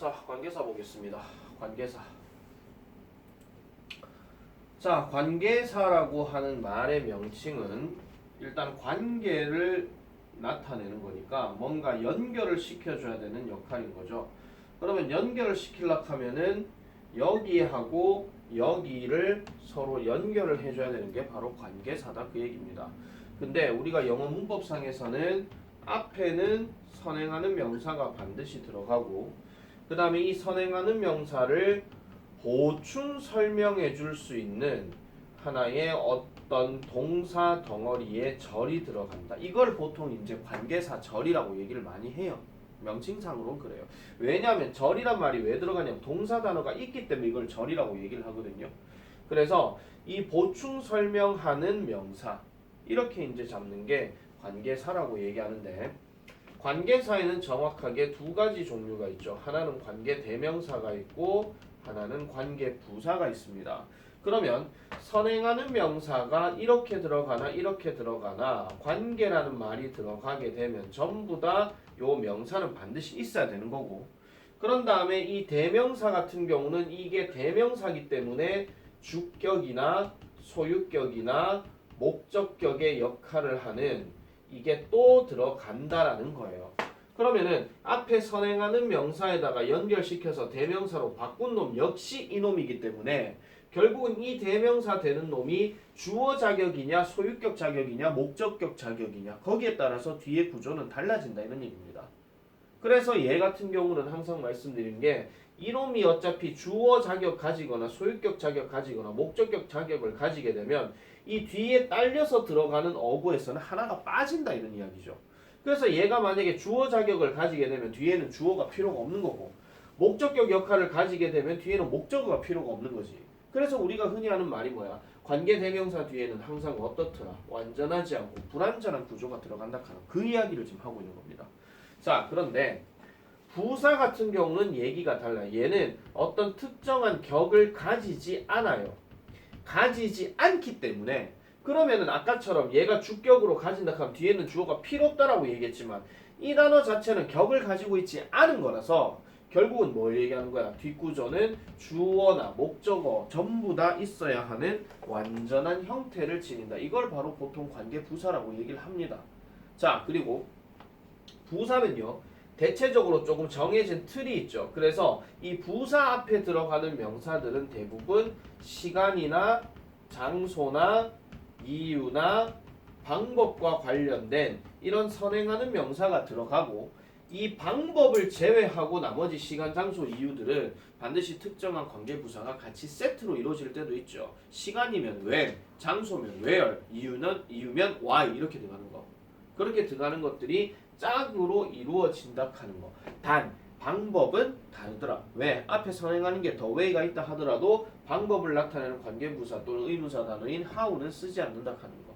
자, 관계사 보겠습니다. 관계사. 자, 관계사라고 하는 말의 명칭은 일단 관계를 나타내는 거니까 뭔가 연결을 시켜줘야 되는 역할인 거죠. 그러면 연결을 시키려고 하면은 여기하고 여기를 서로 연결을 해줘야 되는 게 바로 관계사다 그 얘기입니다. 근데 우리가 영어 문법상에서는 앞에는 선행하는 명사가 반드시 들어가고 그 다음에 이 선행하는 명사를 보충 설명해 줄 수 있는 하나의 어떤 동사 덩어리에 절이 들어간다. 이걸 보통 이제 관계사 절이라고 얘기를 많이 해요. 명칭상으로는 그래요. 왜냐하면 절이란 말이 왜 들어가냐면 동사 단어가 있기 때문에 이걸 절이라고 얘기를 하거든요. 그래서 이 보충 설명하는 명사 이렇게 이제 잡는 게 관계사라고 얘기하는데 관계사에는 정확하게 두 가지 종류가 있죠. 하나는 관계 대명사가 있고 하나는 관계 부사가 있습니다. 그러면 선행하는 명사가 이렇게 들어가나 이렇게 들어가나 관계라는 말이 들어가게 되면 전부 다 요 명사는 반드시 있어야 되는 거고 그런 다음에 이 대명사 같은 경우는 이게 대명사기 때문에 주격이나 소유격이나 목적격의 역할을 하는 이게 또 들어간다라는 거예요. 그러면은 앞에 선행하는 명사에다가 연결시켜서 대명사로 바꾼 놈 역시 이놈이기 때문에 결국은 이 대명사 되는 놈이 주어 자격이냐 소유격 자격이냐 목적격 자격이냐 거기에 따라서 뒤에 구조는 달라진다 이런 얘기입니다. 그래서 얘 같은 경우는 항상 말씀드린 게 이놈이 어차피 주어 자격 가지거나 소유격 자격 가지거나 목적격 자격을 가지게 되면 이 뒤에 딸려서 들어가는 어구에서는 하나가 빠진다 이런 이야기죠. 그래서 얘가 만약에 주어 자격을 가지게 되면 뒤에는 주어가 필요가 없는 거고 목적격 역할을 가지게 되면 뒤에는 목적어가 필요가 없는 거지. 그래서 우리가 흔히 하는 말이 뭐야? 관계 대명사 뒤에는 항상 어떻더라? 완전하지 않고 불완전한 구조가 들어간다 하는 그 이야기를 지금 하고 있는 겁니다. 자, 그런데 부사 같은 경우는 얘기가 달라요. 얘는 어떤 특정한 격을 가지지 않아요. 가지지 않기 때문에 그러면은 아까처럼 얘가 주격으로 가진다 하면 뒤에는 주어가 필요 없다라고 얘기했지만 이 단어 자체는 격을 가지고 있지 않은 거라서 결국은 뭘 얘기하는 거야? 뒷구조는 주어나 목적어 전부 다 있어야 하는 완전한 형태를 지닌다. 이걸 바로 보통 관계 부사라고 얘기를 합니다. 자, 그리고 부사는요. 대체적으로 조금 정해진 틀이 있죠. 그래서 이 부사 앞에 들어가는 명사들은 대부분 시간이나 장소나 이유나 방법과 관련된 이런 선행하는 명사가 들어가고 이 방법을 제외하고 나머지 시간, 장소, 이유들은 반드시 특정한 관계부사가 같이 세트로 이루어질 때도 있죠. 시간이면 when, 장소면 where, 이유면 why 이렇게 들어가는 거. 그렇게 들어가는 것들이 짝으로 이루어진다 하는 거. 단 방법은 다르더라. 왜? 앞에 선행하는 게 더 way가 있다 하더라도 방법을 나타내는 관계부사 또는 의문사 단어인 how는 쓰지 않는다 하는 거.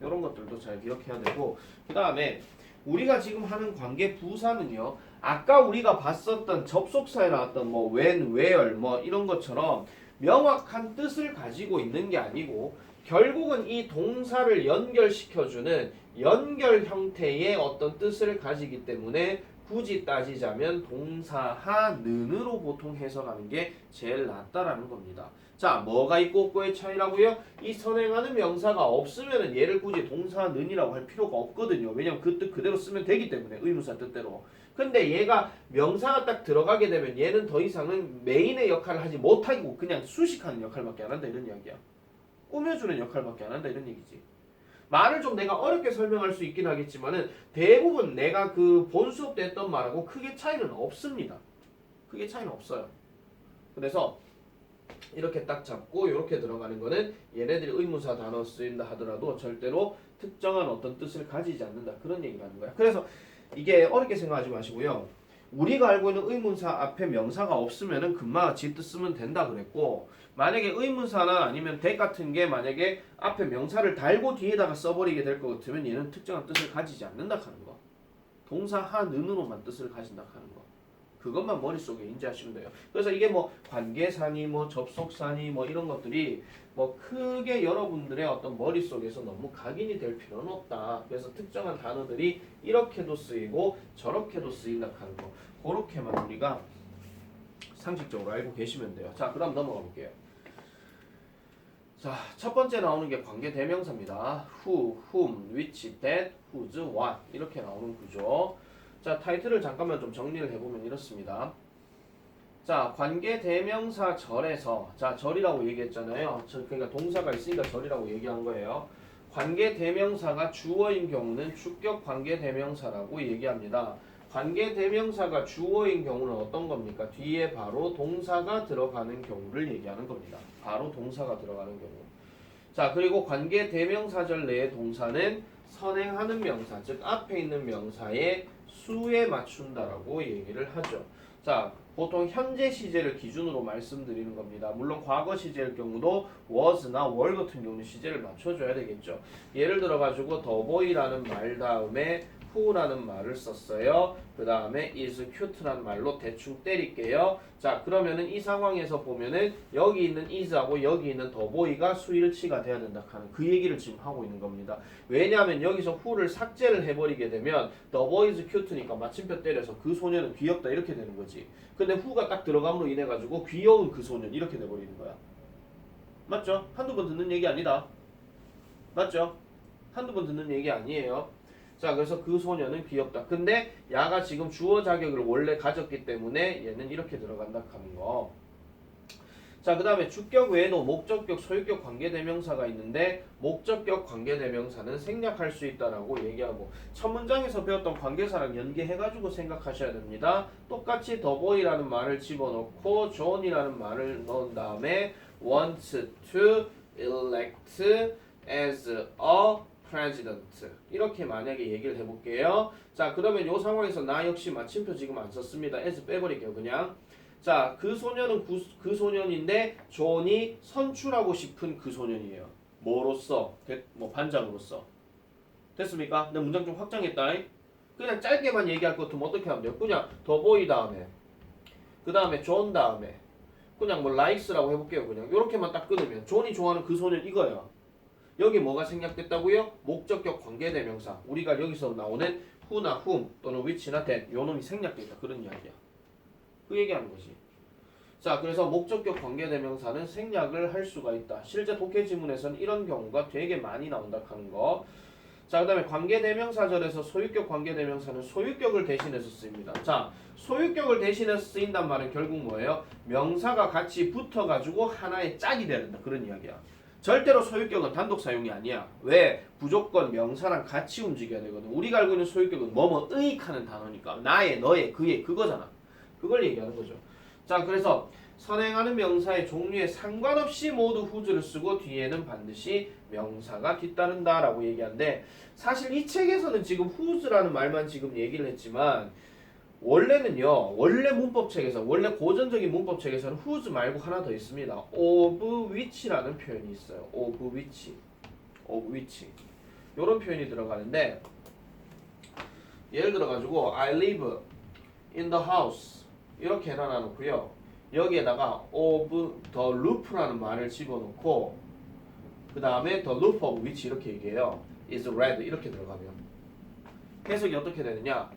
이런 것들도 잘 기억해야 되고 그 다음에 우리가 지금 하는 관계부사는요. 아까 우리가 봤었던 접속사에 나왔던 뭐 when, where 뭐 이런 것처럼 명확한 뜻을 가지고 있는 게 아니고 결국은 이 동사를 연결시켜주는 연결 형태의 어떤 뜻을 가지기 때문에 굳이 따지자면 동사하는으로 보통 해석하는 게 제일 낫다라는 겁니다. 자, 뭐가 있고 없고의 차이라고요? 이 선행하는 명사가 없으면 얘를 굳이 동사는이라고 할 필요가 없거든요. 왜냐면 그 뜻 그대로 쓰면 되기 때문에 의문사 뜻대로. 근데 얘가 명사가 딱 들어가게 되면 얘는 더 이상은 메인의 역할을 하지 못하고 그냥 수식하는 역할밖에 안 한다 이런 이야기야. 꾸며주는 역할밖에 안 한다 이런 얘기지. 말을 좀 내가 어렵게 설명할 수 있긴 하겠지만은 대부분 내가 그 본 수업 때 했던 말하고 크게 차이는 없습니다. 크게 차이는 없어요. 그래서 이렇게 딱 잡고 이렇게 들어가는 거는 얘네들이 의문사 단어 쓰인다 하더라도 절대로 특정한 어떤 뜻을 가지지 않는다 그런 얘기를 하는 거야. 그래서 이게 어렵게 생각하지 마시고요. 우리가 알고 있는 의문사 앞에 명사가 없으면은 금방 지 뜻 쓰면 된다 그랬고 만약에 의문사나 아니면 대 같은 게 만약에 앞에 명사를 달고 뒤에다가 써버리게 될 것 같으면 얘는 특정한 뜻을 가지지 않는다 하는 거. 동사 하는으로만 뜻을 가진다 하는 거. 그것만 머릿속에 인지하시면 돼요. 그래서 이게 뭐 관계사니 뭐 접속사니 뭐 이런 것들이 뭐 크게 여러분들의 어떤 머릿속에서 너무 각인이 될 필요는 없다. 그래서 특정한 단어들이 이렇게도 쓰이고 저렇게도 쓰인다 하는 거. 그렇게만 우리가 상식적으로 알고 계시면 돼요. 자, 그다음 넘어가 볼게요. 자, 첫 번째 나오는 게 관계 대명사입니다. who, whom, which, that, whose, what 이렇게 나오는 구조. 자, 타이틀을 잠깐만 좀 정리를 해보면 이렇습니다. 자, 관계 대명사 절에서, 자, 절이라고 얘기했잖아요. 그러니까 동사가 있으니까 절이라고 얘기한 거예요. 관계 대명사가 주어인 경우는 주격 관계 대명사라고 얘기합니다. 관계 대명사가 주어인 경우는 어떤 겁니까? 뒤에 바로 동사가 들어가는 경우를 얘기하는 겁니다. 바로 동사가 들어가는 경우. 자, 그리고 관계 대명사절 내의 동사는 선행하는 명사, 즉 앞에 있는 명사의 수에 맞춘다라고 얘기를 하죠. 자, 보통 현재 시제를 기준으로 말씀드리는 겁니다. 물론 과거 시제일 경우도 was나 were 같은 경우는 시제를 맞춰줘야 되겠죠. 예를 들어가지고 the boy라는 말 다음에 who라는 말을 썼어요. 그 다음에 is cute라는 말로 대충 때릴게요. 자, 그러면은 이 상황에서 보면은 여기 있는 is하고 여기 있는 the boy가 수일치가 돼야 된다 하는 그 얘기를 지금 하고 있는 겁니다. 왜냐하면 여기서 who를 삭제를 해버리게 되면 the boy is cute니까 마침표 때려서 그 소녀는 귀엽다 이렇게 되는 거지. 근데 who가 딱 들어감으로 인해 가지고 귀여운 그 소년 이렇게 돼버리는 거야. 맞죠? 한두 번 듣는 얘기 아니다. 맞죠? 한두 번 듣는 얘기 아니에요. 자, 그래서 그 소녀는 귀엽다. 근데 야가 지금 주어 자격을 원래 가졌기 때문에 얘는 이렇게 들어간다 하는 거. 자, 그 다음에 주격 외에도 목적격, 소유격 관계대명사가 있는데 목적격 관계대명사는 생략할 수 있다라고 얘기하고 첫 문장에서 배웠던 관계사랑 연계해가지고 생각하셔야 됩니다. 똑같이 the boy라는 말을 집어넣고 John이라는 말을 넣은 다음에 want to elect as a president 이렇게 만약에 얘기를 해볼게요. 자, 그러면 이 상황에서 나 역시 마침표 지금 안 썼습니다. as 빼버릴게요 그냥. 자, 그 소년은 그 소년인데 존이 선출하고 싶은 그 소년이에요. 뭐로써? 뭐 반장으로서. 됐습니까? 내 문장 좀 확장했다. 그냥 짧게만 얘기할 것 같으면 어떻게 하면 돼요? 그냥 더 보이 다음에 그 다음에 존 다음에 그냥 뭐 likes라고 해볼게요. 그냥 이렇게만 딱 끊으면 존이 좋아하는 그 소년 이거야. 여기 뭐가 생략됐다고요? 목적격 관계대명사. 우리가 여기서 나오는 who나 whom 또는 which나 that 요 놈이 생략됐다. 그런 이야기야. 그 얘기하는 거지. 자, 그래서 목적격 관계대명사는 생략을 할 수가 있다. 실제 독해 지문에서는 이런 경우가 되게 많이 나온다 하는 거. 자, 그 다음에 관계대명사절에서 소유격 관계대명사는 소유격을 대신해서 쓰입니다. 자, 소유격을 대신해서 쓰인단 말은 결국 뭐예요? 명사가 같이 붙어가지고 하나의 짝이 돼야 된다. 그런 이야기야. 절대로 소유격은 단독 사용이 아니야. 왜? 무조건 명사랑 같이 움직여야 되거든. 우리가 알고 있는 소유격은 뭐뭐의 하는 단어니까. 나의, 너의, 그의, 그거잖아. 그걸 얘기하는 거죠. 자, 그래서 선행하는 명사의 종류에 상관없이 모두 whose를 쓰고 뒤에는 반드시 명사가 뒤따른다라고 얘기하는데 사실 이 책에서는 지금 whose라는 말만 지금 얘기를 했지만 원래는요, 원래 문법책에서, 원래 고전적인 문법책에서는 whose 말고 하나 더 있습니다. of which라는 표현이 있어요. of which. of which. 요런 표현이 들어가는데 예를 들어가지고 I live in the house 이렇게 해놔놓고요. 여기에다가 of the roof라는 말을 집어넣고 그 다음에 the roof of which 이렇게 얘기해요. is red 이렇게 들어가면 해석이 어떻게 되느냐?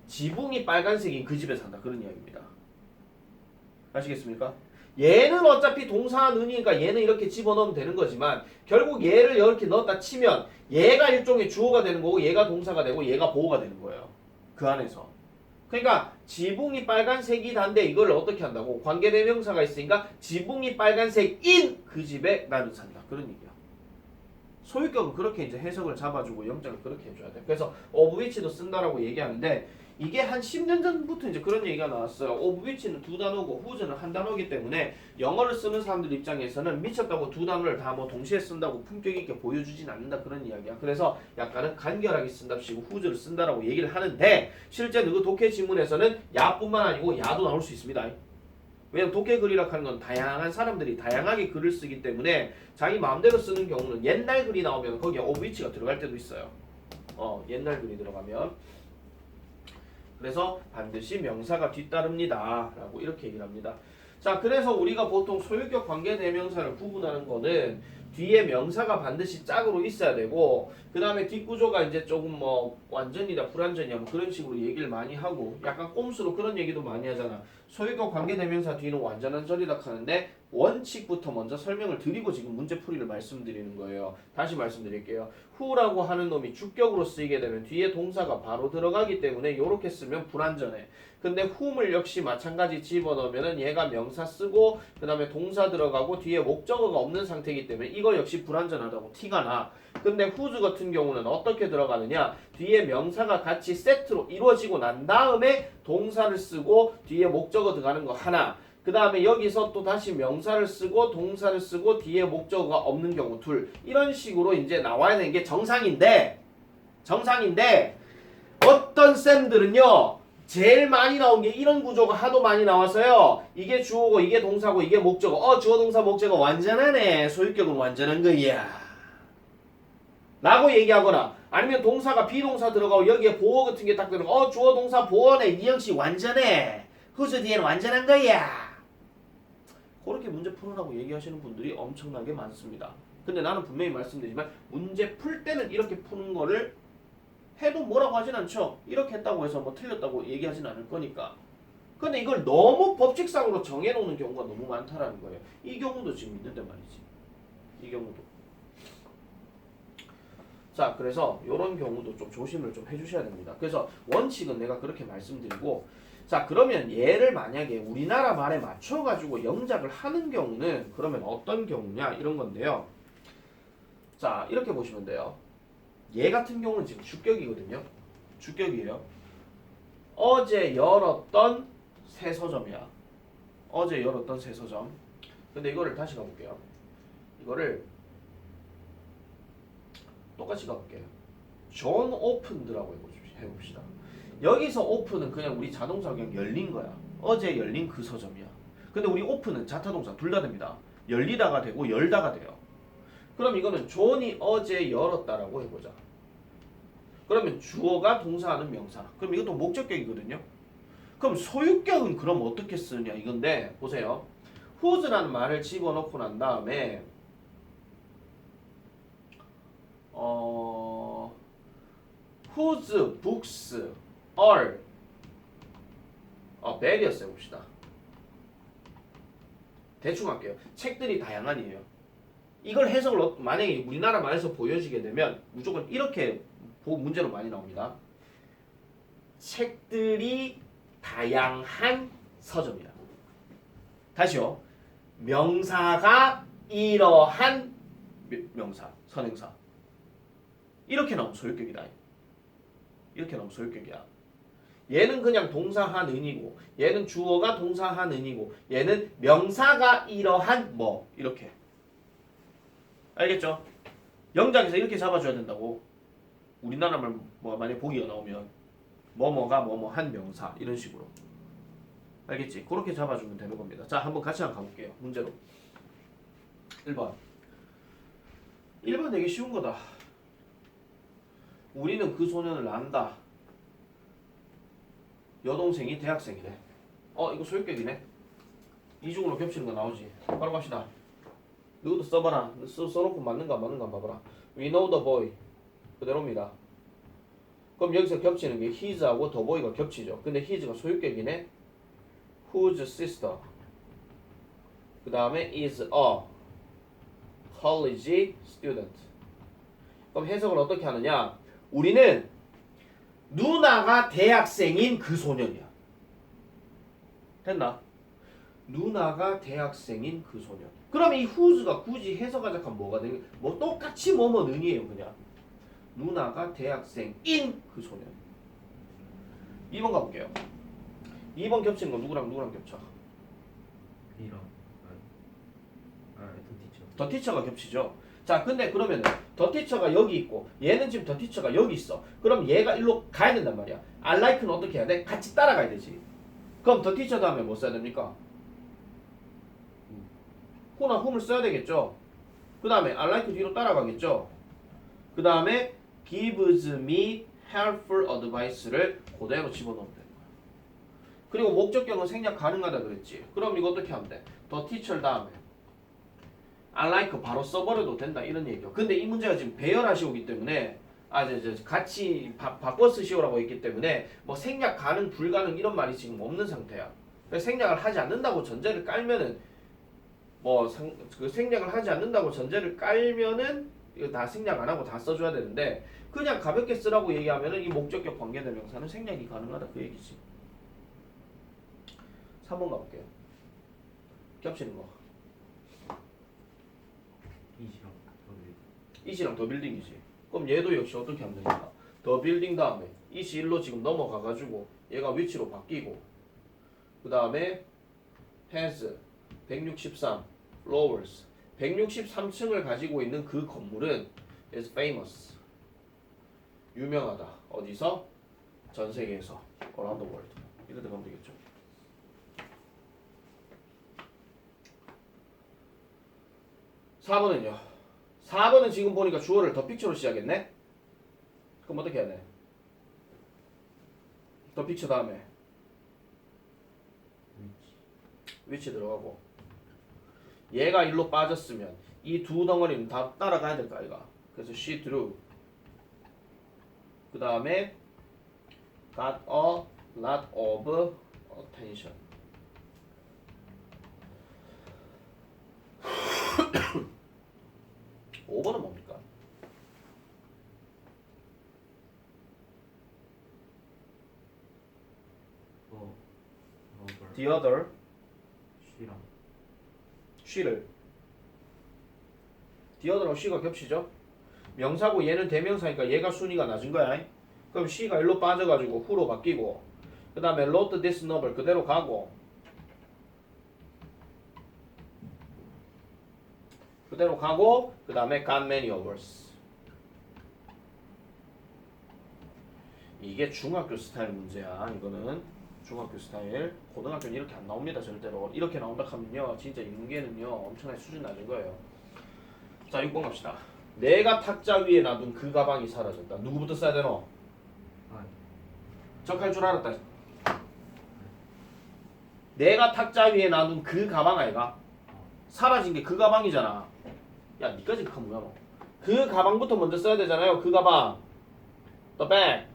지붕이 빨간색인 그 집에 산다. 그런 이야기입니다. 아시겠습니까? 얘는 어차피 동사는이니까 얘는 이렇게 집어넣으면 되는 거지만 결국 얘를 이렇게 넣었다 치면 얘가 일종의 주어가 되는 거고 얘가 동사가 되고 얘가 보어가 되는 거예요. 그 안에서. 그러니까 지붕이 빨간색이단데 이걸 어떻게 한다고? 관계대명사가 있으니까 지붕이 빨간색인 그 집에 나는 산다. 그런 얘기야. 소유격은 그렇게 이제 해석을 잡아주고 영장을 그렇게 해줘야 돼. 그래서 of which도 쓴다라고 얘기하는데 이게 한 10년 전부터 이제 그런 얘기가 나왔어요. of which는 두 단어고 whose는 한 단어이기 때문에 영어를 쓰는 사람들 입장에서는 미쳤다고 두 단어를 다 뭐 동시에 쓴다고 품격 있게 보여주진 않는다 그런 이야기야. 그래서 약간은 간결하게 쓴답시고 whose를 쓴다라고 얘기를 하는데 실제 그 독해 지문에서는 야뿐만 아니고 야도 나올 수 있습니다. 왜냐면 독해 글이라 하는 건 다양한 사람들이 다양하게 글을 쓰기 때문에 자기 마음대로 쓰는 경우는 옛날 글이 나오면 거기에 of which가 들어갈 때도 있어요. 옛날 글이 들어가면. 그래서 반드시 명사가 뒤따릅니다 라고 이렇게 얘기를 합니다. 자, 그래서 우리가 보통 소유격 관계대명사를 구분하는 거는 뒤에 명사가 반드시 짝으로 있어야 되고 그 다음에 뒷구조가 이제 조금 뭐 완전이다 불완전이야 뭐 그런 식으로 얘기를 많이 하고 약간 꼼수로 그런 얘기도 많이 하잖아. 소유격 관계대명사 뒤는 완전한 절이다 하는데 원칙부터 먼저 설명을 드리고 지금 문제풀이를 말씀드리는 거예요. 다시 말씀드릴게요. who라고 하는 놈이 주격으로 쓰이게 되면 뒤에 동사가 바로 들어가기 때문에 이렇게 쓰면 불완전해. 근데 whom을 역시 마찬가지 집어넣으면은 얘가 명사 쓰고 그 다음에 동사 들어가고 뒤에 목적어가 없는 상태이기 때문에 이거 역시 불완전하다고 티가 나. 근데 whose 같은 경우는 어떻게 들어가느냐? 뒤에 명사가 같이 세트로 이루어지고 난 다음에 동사를 쓰고 뒤에 목적어 들어가는 거 하나. 그 다음에 여기서 또 다시 명사를 쓰고 동사를 쓰고 뒤에 목적어가 없는 경우 둘. 이런 식으로 이제 나와야 되는 게 정상인데 어떤 쌤들은요 제일 많이 나온 게 이런 구조가 하도 많이 나와서요 이게 주어고 이게 동사고 이게 목적어 주어 동사 목적어 완전하네 소유격은 완전한 거야 라고 얘기하거나 아니면 동사가 비동사 들어가고 여기에 보어 같은 게 딱 들어가 주어 동사 보어네 이형식 완전해 whose 뒤에는 완전한 거야 그렇게 문제 풀으라고 얘기하시는 분들이 엄청나게 많습니다. 근데 나는 분명히 말씀드리지만 문제 풀 때는 이렇게 푸는 거를 해도 뭐라고 하진 않죠. 이렇게 했다고 해서 뭐 틀렸다고 얘기하진 않을 거니까. 근데 이걸 너무 법칙상으로 정해놓는 경우가 너무 많다라는 거예요. 이 경우도 지금 있는데 말이지. 이 경우도. 자, 그래서 이런 경우도 좀 조심을 좀 해주셔야 됩니다. 그래서 원칙은 내가 그렇게 말씀드리고 자, 그러면 얘를 만약에 우리나라 말에 맞춰가지고 영작을 하는 경우는 그러면 어떤 경우냐 이런 건데요. 자, 이렇게 보시면 돼요. 얘 같은 경우는 지금 주격이거든요. 주격이에요. 어제 열었던 새 서점이야. 어제 열었던 새 서점. 근데 이거를 다시 가볼게요. 이거를 똑같이 가볼게요. 존 오픈드라고 해봅시다. 여기서 오픈은 그냥 우리 자동차 그냥 열린 거야. 어제 열린 그 서점이야. 근데 우리 오픈은 자타동사 둘 다 됩니다. 열리다가 되고 열다가 돼요. 그럼 이거는 존이 어제 열었다라고 해보자. 그러면 주어가 동사하는 명사. 그럼 이것도 목적격이거든요. 그럼 소유격은 그럼 어떻게 쓰느냐 이건데 보세요. whose라는 말을 집어넣고 난 다음에 whose books are various 해봅시다. 대충 할게요. 책들이 다양한이에요. 이걸 해석을 만약에 우리나라 말에서 보여지게 되면 무조건 이렇게 문제로 많이 나옵니다. 책들이 다양한 서점이다. 다시요. 명사가 이러한 명사, 선행사. 이렇게 나오면 소유격이다. 이렇게 나오면 소유격이야. 얘는 그냥 동사한 은이고 얘는 주어가 동사한 은이고 얘는 명사가 이러한 뭐 이렇게. 알겠죠? 영작에서 이렇게 잡아줘야 된다고. 우리나라 말 뭐 만약 보기가 나오면 뭐뭐가 뭐뭐한 명사 이런 식으로. 알겠지? 그렇게 잡아주면 되는 겁니다. 자, 한번 같이 한번 가볼게요. 문제로. 1번. 1번 되게 쉬운 거다. 우리는 그 소년을 안다. 여동생이 대학생이래. 이거 소유격이네. 이중으로 겹치는 거 나오지. 바로 갑시다. 이것도 써봐라. 써놓고 맞는가 봐봐라. We know the boy. 그대로입니다. 그럼 여기서 겹치는 게 his하고 the boy가 겹치죠. 근데 his가 소유격이네. Whose sister. 그 다음에 is a college student. 그럼 해석을 어떻게 하느냐? 우리는 누나가 대학생인 그 소년이야. 됐나? 누나가 대학생인 그 소년. 그럼 이 whose가 굳이 해석하자면 뭐가 되는? 뭐 똑같이 뭐뭐는이에요 그냥. 누나가 대학생인 그 소년. 2번 가볼게요. 2번 겹치는 건 누구랑 겹쳐? B랑 더 티처. 더 티처가 겹치죠. 자, 근데 그러면은 더 티처가 여기 있고 얘는 지금 더 티처가 여기 있어. 그럼 얘가 일로 가야 된단 말이야. I like는 어떻게 해야 돼? 같이 따라가야 되지. 그럼 더 티처 다음에 뭐 써야 됩니까? who나 whom을 써야 되겠죠. 그 다음에 I like 뒤로 따라가겠죠. 그 다음에 gives me helpful advice를 그대로 집어넣으면 되는 거야. 그리고 목적격은 생략 가능하다 그랬지. 그럼 이거 어떻게 하면 돼? the teacher 다음에 I like 바로 써버려도 된다 이런 얘기죠. 근데 이 문제가 지금 배열하시 오기 때문에 같이 바꿔 쓰시오라고 했기 때문에 뭐 생략 가능 불가능 이런 말이 지금 없는 상태야. 그래서 생략을 하지 않는다고 전제를 깔면은 그 생략을 하지 않는다고 전제를 깔면은 이거 다 생략 안 하고 다 써줘야 되는데 그냥 가볍게 쓰라고 얘기하면은 이 목적격 관계대명사는 생략이 가능하다 그 얘기지. 3번 가볼게요. 겹치는 거. 이시랑 더블. 이시랑 더 빌딩이지. 그럼 얘도 역시 어떻게 하면 됩니까? 더 빌딩 다음에 이시 1로 지금 넘어가가지고 얘가 위치로 바뀌고 그 다음에 has 163 floors 163층을 가지고 있는 그 건물은 is famous 유명하다. 어디서? 전 세계에서 around the world 이렇게 가면 되겠죠. 4번은요. 4번은 지금 보니까 주어를 더 픽처로 시작했네. 그럼 어떻게 해야 돼? 더 픽처 다음에 위치 들어가고 얘가 일로 빠졌으면 이 두 덩어리는 다 따라가야 될까 아이가. 그래서 she drew 그 다음에 got a lot of attention 5번은 뭡니까? 더블. The other 쉬랑. she를 the other하고 she가 겹치죠? 명사고 얘는 대명사니까 얘가 순위가 낮은 거야. 그럼 she가 일로 빠져가지고 who로 바뀌고 그 다음에 wrote this novel 그대로 가고 그 다음에 got many awards. 이게 중학교 스타일 문제야. 이거는 중학교 스타일. 고등학교는 이렇게 안 나옵니다. 절대로. 이렇게 나온다 하면요 진짜 인문계는요 엄청나게 수준 낮은 거예요. 자 6번 갑시다. 내가 탁자 위에 놔둔 그 가방이 사라졌다. 누구부터 써야 되노? 아, 적할 줄 알았다. 내가 탁자 위에 놔둔 그 가방 아이가? 사라진 게 그 가방이잖아. 야 니까지 그 뭐야 너. 그 가방부터 먼저 써야 되잖아요. 그 가방. The bag.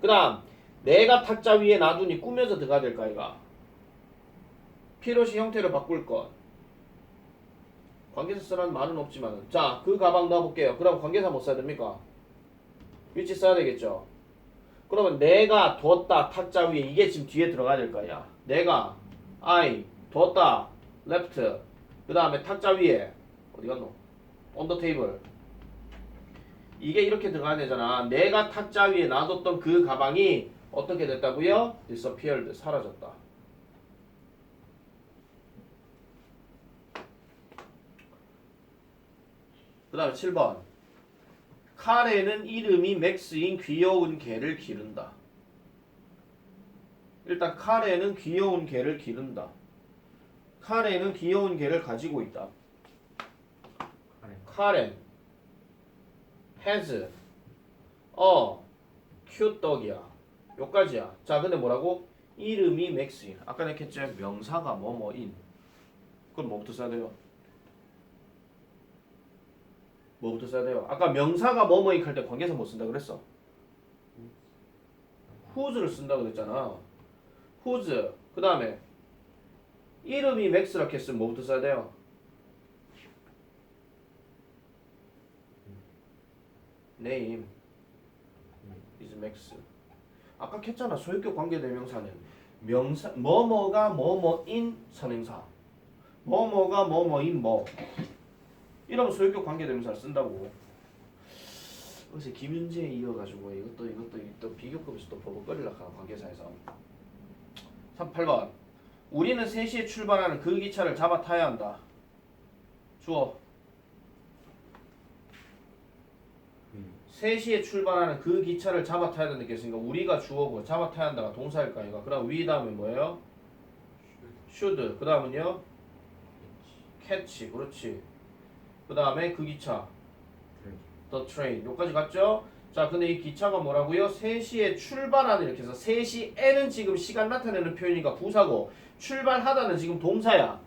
그 다음 내가 탁자 위에 놔두니 꾸며서 들어가야 될까 이가. 필요시 형태를 바꿀 것. 관계사 쓰라는 말은 없지만 자 그 가방 넣어볼게요. 그럼 관계사 못 써야 됩니까? 위치 써야 되겠죠. 그러면 내가 뒀다 탁자 위에 이게 지금 뒤에 들어가야 될 거야. 내가 I 뒀다 left 그 다음에 탁자 위에 어디 갔노? on the table 이게 이렇게 들어가야 되잖아. 내가 탁자 위에 놔뒀던 그 가방이 어떻게 됐다고요? disappeared 사라졌다. 그 다음에 7번 카레는 이름이 맥스인 귀여운 개를 기른다. 일단 카레는 귀여운 개를 기른다. 카레는 귀여운 개를 가지고 있다. 카렌 has a cute dog이야. 요까지야. 자 근데 뭐라고? 이름이 맥스인. 아까 내가 했죠? 명사가 뭐뭐인. 그럼 뭐부터 써야 돼요? 뭐부터 써야 돼요? 아까 명사가 뭐뭐인 할 때 관계사 못 쓴다 그랬어. whose를 쓴다 그랬잖아. whose 그 다음에 이름이 맥스라고 했으면 뭐부터 써야 돼요? name is max. 아까 했잖아. 소유격 관계대명사는 명사 뭐뭐가 뭐뭐인 선행사 뭐뭐가 뭐뭐인 뭐 이러면 소유격 관계대명사를 쓴다고. 그래서 김윤재에 이어가지고 이것도 또 비교급에서 또 버벅거리려고 하는 관계사에서 8번 우리는 3시에 출발하는 그 기차를 잡아 타야 한다. 주어 3시에 출발하는 그 기차를 잡아 타야 된다 했으니까 우리가 주어고 잡아 타야 한다가 동사일까 이거. 그 다음 위 다음에 뭐예요? should 그 다음은요? catch 그렇지. 그 다음에 그 기차 the train 요까지 갔죠? 자, 근데 이 기차가 뭐라고요? 3시에 출발하는 이렇게 해서 3시에는 지금 시간 나타내는 표현이니까 부사고 출발하다는 지금 동사야.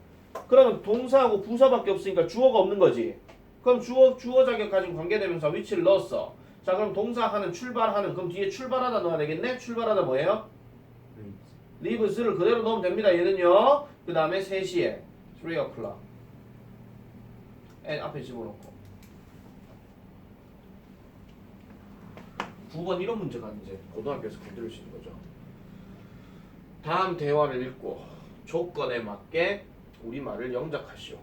그러면 동사하고 부사밖에 없으니까 주어가 없는 거지. 그럼 주어 자격 가진 관계대명사 위치를 넣었어. 자, 그럼 동사하는 출발하는 그럼 뒤에 출발하다 넣어야 되겠네? 출발하다 뭐예요? leaves를 그대로 넣으면 됩니다. 얘는요. 그 다음에 3시에 3 o'clock 앞에 집어넣고 9번 이런 문제가 이제 고등학교에서 건드릴 수 있는 거죠. 다음 대화를 읽고 조건에 맞게 우리말을 영작하시오.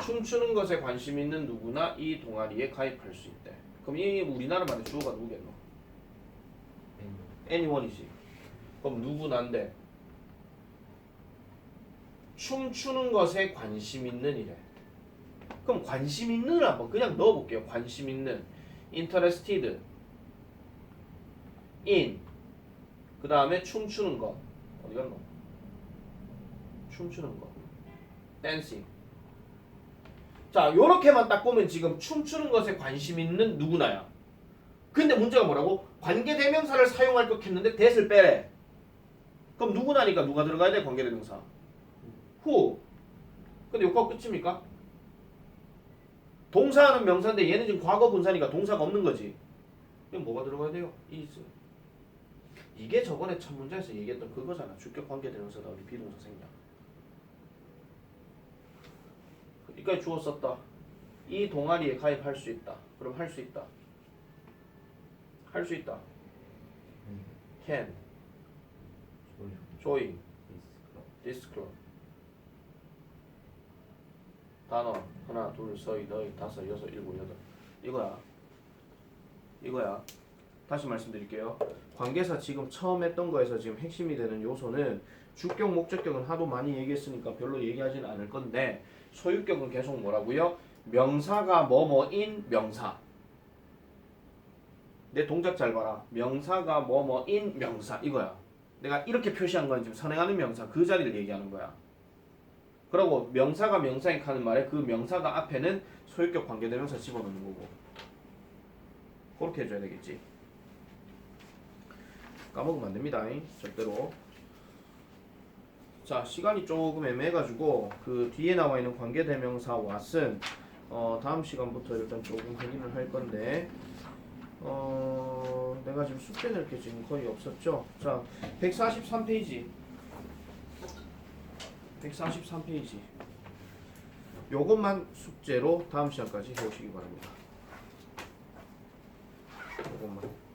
춤추는 것에 관심 있는 누구나 이 동아리에 가입할 수 있대. 그럼 이 우리나라 말의 주어가 누구겠노? anyone이지. 그럼 누구나인데 춤추는 것에 관심 있는 이래. 그럼 관심 있는을 한번 그냥 넣어볼게요. 관심 있는 interested in 그 다음에 춤추는 것 어디 갔노? 춤추는 것 dancing. 자, 요렇게만 딱 보면 지금 춤추는 것에 관심 있는 누구나야. 근데 문제가 뭐라고? 관계대명사를 사용할 것 했는데 that을 빼래. 그럼 누구나니까 누가 들어가야 돼? 관계대명사 who. 근데 요거 끝입니까? 동사하는 명사인데 얘는 지금 과거 분사니까 동사가 없는 거지. 그럼 뭐가 들어가야 돼요? is. 이게 저번에 첫 문제에서 얘기했던 그거잖아. 주격 관계대명사다 우리 비동사 생략. 여기까지 주어 썼다. 이 동아리에 가입할 수 있다. 그럼 할 수 있다. 할 수 있다. can join this club. 단어 하나 둘 서희 너희 다섯 여섯 일곱 여덟 이거야. 다시 말씀드릴게요. 관계사 지금 처음 했던 거에서 지금 핵심이 되는 요소는 주격 목적격은 하도 많이 얘기했으니까 별로 얘기하지는 않을 건데 소유격은 계속 뭐라고요? 명사가 뭐뭐인 명사. 내 동작 잘 봐라. 명사가 뭐뭐인 명사 이거야. 내가 이렇게 표시한 건 지금 선행하는 명사 그 자리를 얘기하는 거야. 그리고 명사가 명사인 하는 말에 그 명사가 앞에는 소유격 관계대명사 집어넣는 거고. 그렇게 해줘야 되겠지. 까먹으면 안 됩니다. 절대로. 자, 시간이 조금 애매해가지고 그 뒤에 나와 있는 관계대명사 what은 다음 시간부터 일단 조금 확인을 할 건데 내가 지금 숙제 낼 게 지금 거의 없었죠. 자, 143페이지. 143페이지. 요것만 숙제로 다음 시간까지 해오시기 바랍니다. 요것만.